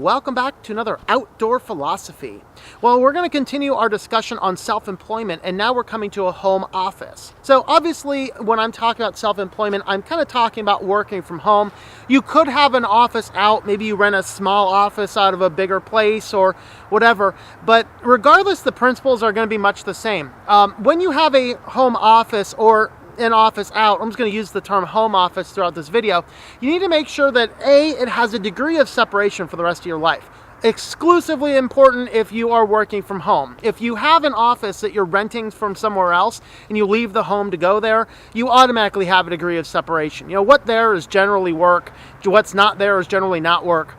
welcome back to another Outdoor Philosophy. Well, we're going to continue our discussion on self-employment, and now we're coming to a home office. So obviously, when I'm talking about self-employment, I'm kind of talking about working from home. You could have an office out, maybe you rent a small office out of a bigger place or whatever, but regardless, the principles are going to be much the same. When you have a home office or an office out, I'm just going to use the term home office throughout this video, you need to make sure that A, it has a degree of separation for the rest of your life. Exclusively important if you are working from home. If you have an office that you're renting from somewhere else and you leave the home to go there, you automatically have a degree of separation. You know, what there is generally work, what's not there is generally not work.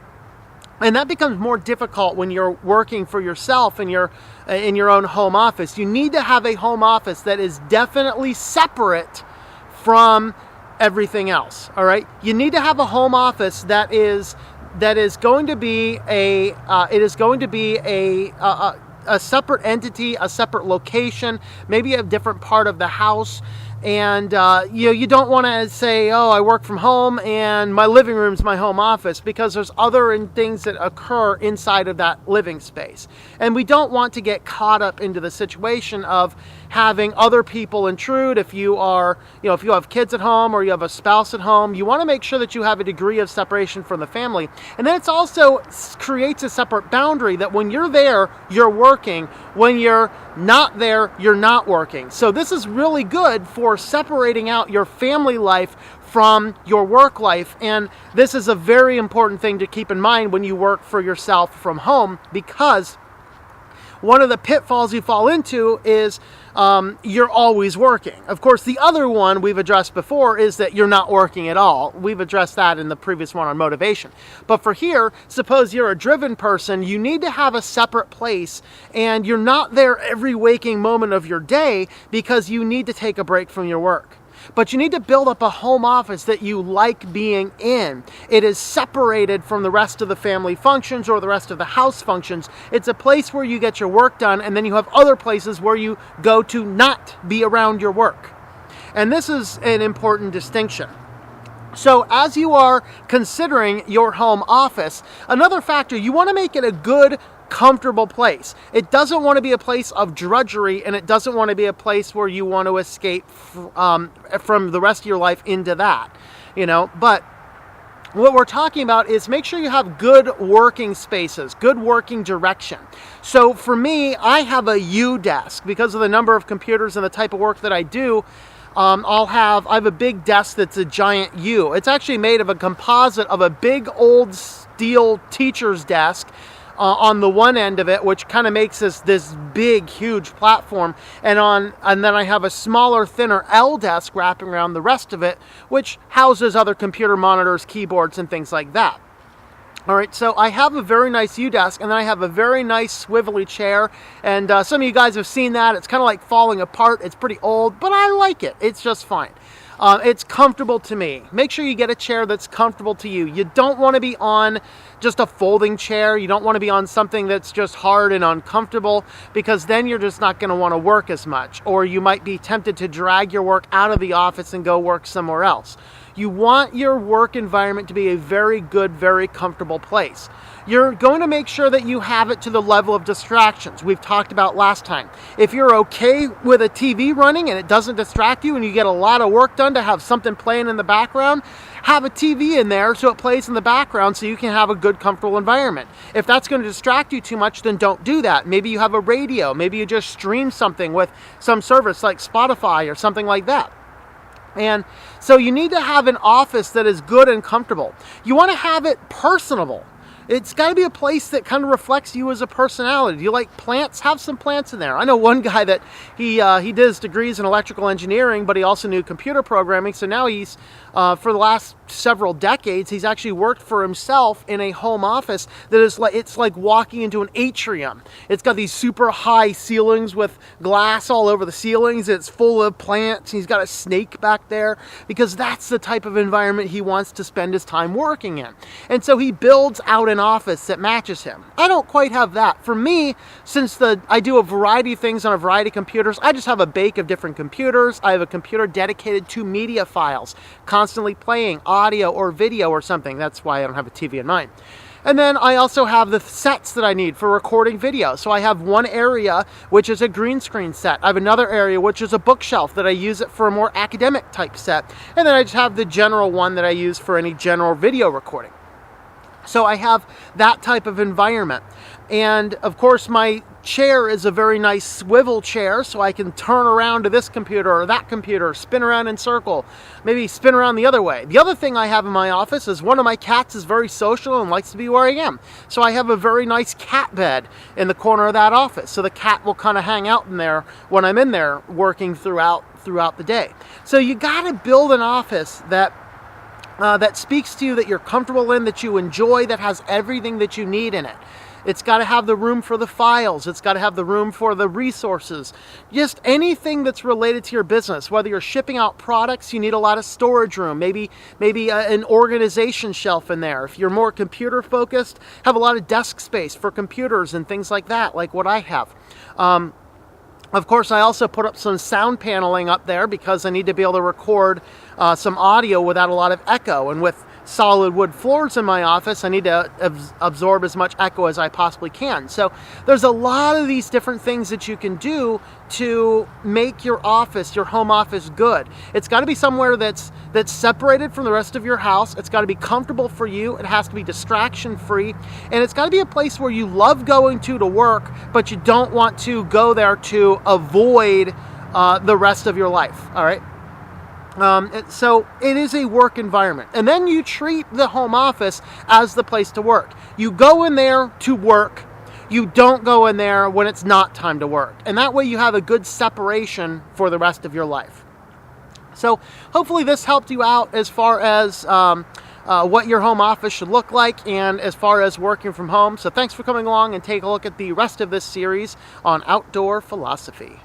And that becomes more difficult when you're working for yourself in your own home office. You need to have a home office that is definitely separate from everything else. All right, you need to have a home office that is going to be a separate entity, a separate location, maybe a different part of the house. And you don't want to say, oh, I work from home and my living room's my home office, because there's other things that occur inside of that living space. And we don't want to get caught up into the situation of having other people intrude. If you have kids at home or you have a spouse at home, you want to make sure that you have a degree of separation from the family. And then it also creates a separate boundary that when you're there, you're working. When you're not there, you're not working. So this is really good for separating out your family life from your work life. And this is a very important thing to keep in mind when you work for yourself from home, because one of the pitfalls you fall into is you're always working. Of course, the other one we've addressed before is that you're not working at all. We've addressed that in the previous one on motivation. But for here, suppose you're a driven person, you need to have a separate place, and you're not there every waking moment of your day because you need to take a break from your work. But you need to build up a home office that you like being in. It is separated from the rest of the family functions or the rest of the house functions. It's a place where you get your work done, and then you have other places where you go to not be around your work. And this is an important distinction. So as you are considering your home office, another factor, you want to make it a good, comfortable place. It doesn't want to be a place of drudgery, and it doesn't want to be a place where you want to escape from the rest of your life into that, But what we're talking about is make sure you have good working spaces, good working direction. So for me, I have a U desk because of the number of computers and the type of work that I do. I have a big desk that's a giant U. It's actually made of a composite of a big old steel teacher's desk on the one end of it, which kind of makes this big, huge platform, and then I have a smaller, thinner L desk wrapping around the rest of it, which houses other computer monitors, keyboards, and things like that. All right, so I have a very nice U-desk, and then I have a very nice swivelly chair, and some of you guys have seen that. It's kind of like falling apart. It's pretty old, but I like it. It's just fine. It's comfortable to me. Make sure you get a chair that's comfortable to you. You don't want to be on just a folding chair. You don't want to be on something that's just hard and uncomfortable, because then you're just not going to want to work as much, or you might be tempted to drag your work out of the office and go work somewhere else. You want your work environment to be a very good, very comfortable place. You're going to make sure that you have it to the level of distractions we've talked about last time. If you're okay with a TV running and it doesn't distract you and you get a lot of work done to have something playing in the background, have a TV in there so it plays in the background so you can have a good, comfortable environment. If that's going to distract you too much, then don't do that. Maybe you have a radio. Maybe you just stream something with some service like Spotify or something like that. And so you need to have an office that is good and comfortable. You want to have it personable. It's got to be a place that kind of reflects you as a personality. Do you like plants? Have some plants in there. I know one guy that he did his degrees in electrical engineering, but he also knew computer programming. So now he's, for the last several decades, he's actually worked for himself in a home office that is it's like walking into an atrium. It's got these super high ceilings with glass all over the ceilings. It's full of plants. He's got a snake back there because that's the type of environment he wants to spend his time working in. And so he builds out an office that matches him. I don't quite have that. For me, since I do a variety of things on a variety of computers, I just have a bake of different computers. I have a computer dedicated to media files, constantly playing audio or video or something. That's why I don't have a TV in mine. And then I also have the sets that I need for recording video. So I have one area which is a green screen set. I have another area which is a bookshelf that I use it for a more academic type set. And then I just have the general one that I use for any general video recording. So I have that type of environment. And of course my chair is a very nice swivel chair, so I can turn around to this computer or that computer, spin around in circle, maybe spin around the other way. The other thing I have in my office is one of my cats is very social and likes to be where I am. So I have a very nice cat bed in the corner of that office. So the cat will kind of hang out in there when I'm in there working throughout the day. So you got to build an office that speaks to you, that you're comfortable in, that you enjoy, that has everything that you need in it. It's got to have the room for the files. It's got to have the room for the resources. Just anything that's related to your business. Whether you're shipping out products, you need a lot of storage room. Maybe an organization shelf in there. If you're more computer focused, have a lot of desk space for computers and things like that, like what I have. Of course, I also put up some sound paneling up there because I need to be able to record some audio without a lot of echo. And with solid wood floors in my office, I need to absorb as much echo as I possibly can. So there's a lot of these different things that you can do to make your office, your home office, good. It's got to be somewhere that's separated from the rest of your house. It's got to be comfortable for you. It has to be distraction free. And it's got to be a place where you love going to work, but you don't want to go there to avoid the rest of your life. All right. So it is a work environment. And then you treat the home office as the place to work. You go in there to work. You don't go in there when it's not time to work. And that way you have a good separation for the rest of your life. So hopefully this helped you out as far as what your home office should look like and as far as working from home. So thanks for coming along and take a look at the rest of this series on outdoor philosophy.